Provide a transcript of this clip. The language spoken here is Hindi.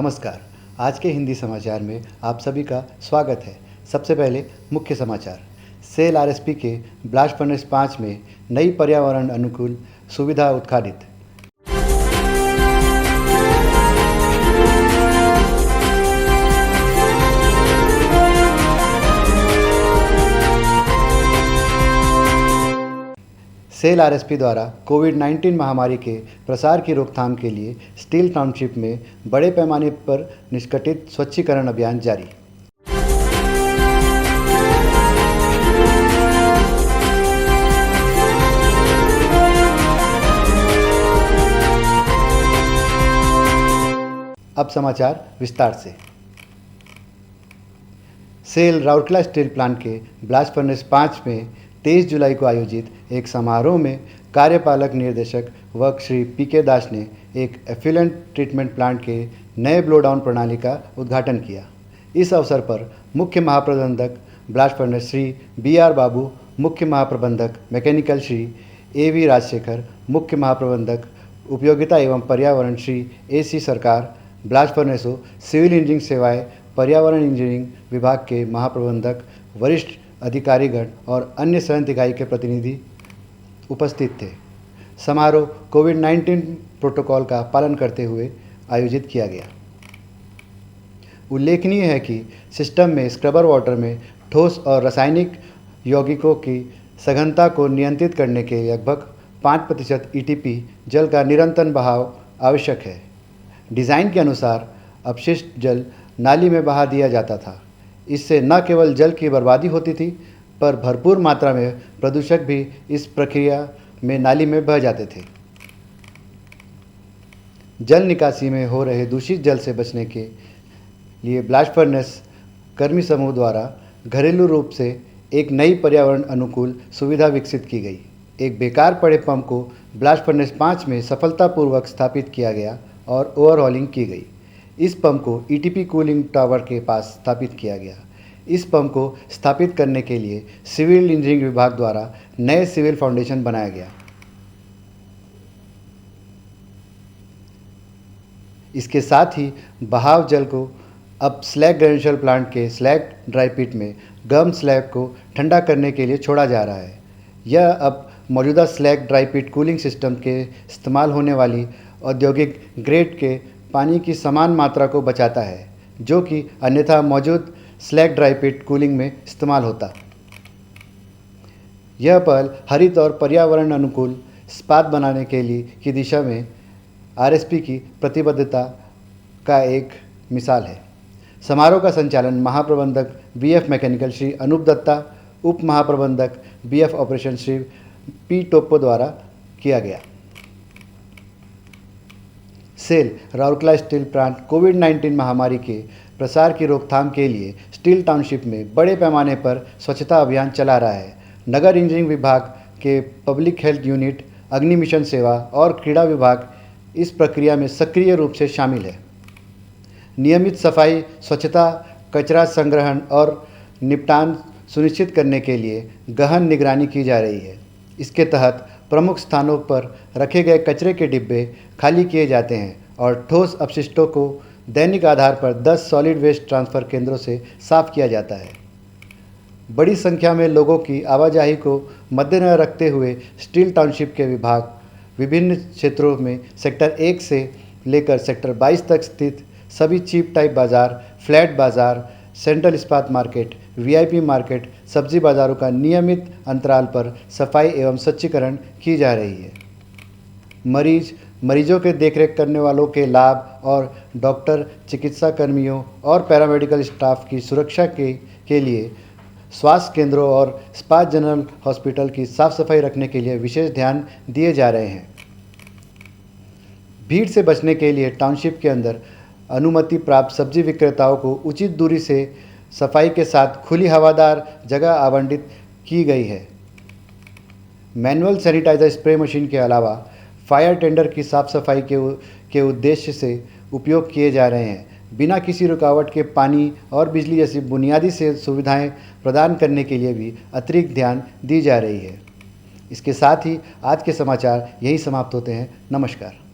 नमस्कार। आज के हिंदी समाचार में आप सभी का स्वागत है। सबसे पहले मुख्य समाचार। सेल आरएसपी के ब्लास्ट फर्नेस 5 में नई पर्यावरण अनुकूल सुविधा उद्घाटित। सेल आरएसपी द्वारा कोविड-19 महामारी के प्रसार की रोकथाम के लिए स्टील टाउनशिप में बड़े पैमाने पर निष्कटित स्वच्छीकरण अभियान जारी। अब समाचार विस्तार से। सेल राउरकेला स्टील प्लांट के ब्लास्ट फर्नेस 5 में 23 जुलाई को आयोजित एक समारोह में कार्यपालक निर्देशक व श्री पीके दास ने एक एफ्लुएंट ट्रीटमेंट प्लांट के नए ब्लोडाउन प्रणाली का उद्घाटन किया। इस अवसर पर मुख्य महाप्रबंधक ब्लास्ट फर्नेस श्री BR बाबू, मुख्य महाप्रबंधक मैकेनिकल श्री AV राजशेखर, मुख्य महाप्रबंधक उपयोगिता एवं पर्यावरण श्री AC सरकार, ब्लास्ट फर्नेसों सिविल इंजीनियरिंग सेवाएं पर्यावरण इंजीनियरिंग विभाग के महाप्रबंधक, वरिष्ठ अधिकारीगण और अन्य संयंत्र इकाई के प्रतिनिधि उपस्थित थे। समारोह कोविड-19 प्रोटोकॉल का पालन करते हुए आयोजित किया गया। उल्लेखनीय है कि सिस्टम में स्क्रबर वाटर में ठोस और रासायनिक यौगिकों की सघनता को नियंत्रित करने के लगभग 5% ETP जल का निरंतर बहाव आवश्यक है। डिज़ाइन के अनुसार अपशिष्ट जल नाली में बहा दिया जाता था। इससे न केवल जल की बर्बादी होती थी, पर भरपूर मात्रा में प्रदूषक भी इस प्रक्रिया में नाली में बह जाते थे। जल निकासी में हो रहे दूषित जल से बचने के लिए ब्लास्ट फर्नेस कर्मी समूह द्वारा घरेलू रूप से एक नई पर्यावरण अनुकूल सुविधा विकसित की गई। एक बेकार पड़े पंप को ब्लास्ट फर्नेस 5 में सफलतापूर्वक स्थापित किया गया और ओवरहॉलिंग की गई। इस पंप को ETP कूलिंग टावर के पास स्थापित किया गया। इस पंप को स्थापित करने के लिए सिविल इंजीनियरिंग विभाग द्वारा नए सिविल फाउंडेशन बनाया गया। इसके साथ ही बहाव जल को अब स्लैग ग्रेन्यूलेशन प्लांट के स्लैग ड्राई पिट में गर्म स्लैग को ठंडा करने के लिए छोड़ा जा रहा है। यह अब मौजूदा स्लैग ड्राई पिट कूलिंग सिस्टम के इस्तेमाल होने वाली औद्योगिक ग्रेड के पानी की समान मात्रा को बचाता है, जो कि अन्यथा मौजूद स्लैग ड्राई पिट कूलिंग में इस्तेमाल होता। यह पहल हरित और पर्यावरण अनुकूल इस्पात बनाने के लिए की दिशा में आरएसपी की प्रतिबद्धता का एक मिसाल है। समारोह का संचालन महाप्रबंधक BF मैकेनिकल श्री अनूप दत्ता, उप महाप्रबंधक BF operation Shri P Toppo द्वारा किया गया। सेल राउरकेला स्टील प्लांट कोविड-19 महामारी के प्रसार की रोकथाम के लिए स्टील टाउनशिप में बड़े पैमाने पर स्वच्छता अभियान चला रहा है। नगर इंजीनियरिंग विभाग के पब्लिक हेल्थ यूनिट, अग्नि मिशन सेवा और क्रीड़ा विभाग इस प्रक्रिया में सक्रिय रूप से शामिल है। नियमित सफाई, स्वच्छता, कचरा संग्रहण और निपटान सुनिश्चित करने के लिए गहन निगरानी की जा रही है। इसके तहत प्रमुख स्थानों पर रखे गए कचरे के डिब्बे खाली किए जाते हैं और ठोस अपशिष्टों को दैनिक आधार पर 10 सॉलिड वेस्ट ट्रांसफ़र केंद्रों से साफ किया जाता है। बड़ी संख्या में लोगों की आवाजाही को मद्देनजर रखते हुए स्टील टाउनशिप के विभाग विभिन्न क्षेत्रों में सेक्टर 1 से लेकर सेक्टर 22 तक स्थित सभी चीप टाइप बाज़ार, फ्लैट बाज़ार, सेंट्रल इस्पात मार्केट, VIP मार्केट, सब्जी बाज़ारों का नियमित अंतराल पर सफाई एवं स्वच्छीकरण की जा रही है। मरीजों के देखरेख करने वालों के लाभ और डॉक्टर, चिकित्सा कर्मियों और पैरामेडिकल स्टाफ की सुरक्षा के लिए स्वास्थ्य केंद्रों और इस्पात जनरल हॉस्पिटल की साफ सफाई रखने के लिए विशेष ध्यान दिए जा रहे हैं। भीड़ से बचने के लिए टाउनशिप के अंदर अनुमति प्राप्त सब्जी विक्रेताओं को उचित दूरी से सफाई के साथ खुली हवादार जगह आवंटित की गई है। मैनुअल सैनिटाइजर स्प्रे मशीन के अलावा फायर टेंडर की साफ सफाई के उद्देश्य से उपयोग किए जा रहे हैं। बिना किसी रुकावट के पानी और बिजली जैसी बुनियादी से सुविधाएं प्रदान करने के लिए भी अतिरिक्त ध्यान दी जा रही है। इसके साथ ही आज के समाचार यही समाप्त होते हैं। नमस्कार।